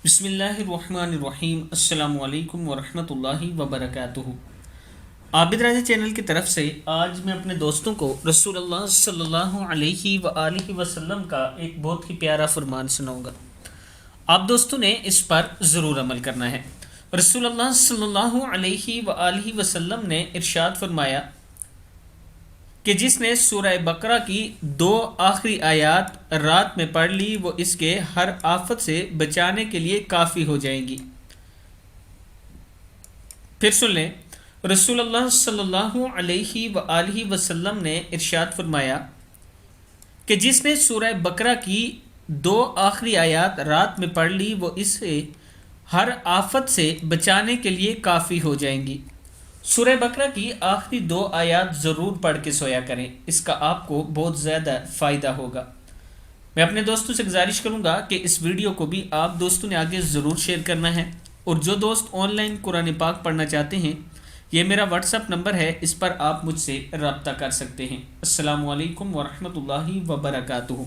بسم اللہ الرحمن الرحیم۔ السلام علیکم ورحمۃ اللہ وبرکاتہ۔ عابد راجہ چینل کی طرف سے آج میں اپنے دوستوں کو رسول اللہ صلی اللہ علیہ وآلہ وسلم کا ایک بہت ہی پیارا فرمان سناؤں گا۔ آپ دوستوں نے اس پر ضرور عمل کرنا ہے۔ رسول اللہ صلی اللہ علیہ وآلہ وسلم نے ارشاد فرمایا کہ جس نے سورہ بقرہ کی 2 آخری آیات رات میں پڑھ لی وہ اس کے ہر آفت سے بچانے کے لیے کافی ہو جائیں گی۔ پھر سن لیں، رسول اللہ صلی اللہ علیہ وآلہ وسلم نے ارشاد فرمایا کہ جس نے سورہ بقرہ کی 2 آخری آیات رات میں پڑھ لی وہ اس سے ہر آفت سے بچانے کے لیے کافی ہو جائیں گی۔ سورہ بقرہ کی آخری 2 آیات ضرور پڑھ کے سویا کریں، اس کا آپ کو بہت زیادہ فائدہ ہوگا۔ میں اپنے دوستوں سے گزارش کروں گا کہ اس ویڈیو کو بھی آپ دوستوں نے آگے ضرور شیئر کرنا ہے، اور جو دوست آن لائن قرآن پاک پڑھنا چاہتے ہیں یہ میرا واٹس ایپ نمبر ہے، اس پر آپ مجھ سے رابطہ کر سکتے ہیں۔ السلام علیکم ورحمۃ اللہ وبرکاتہ۔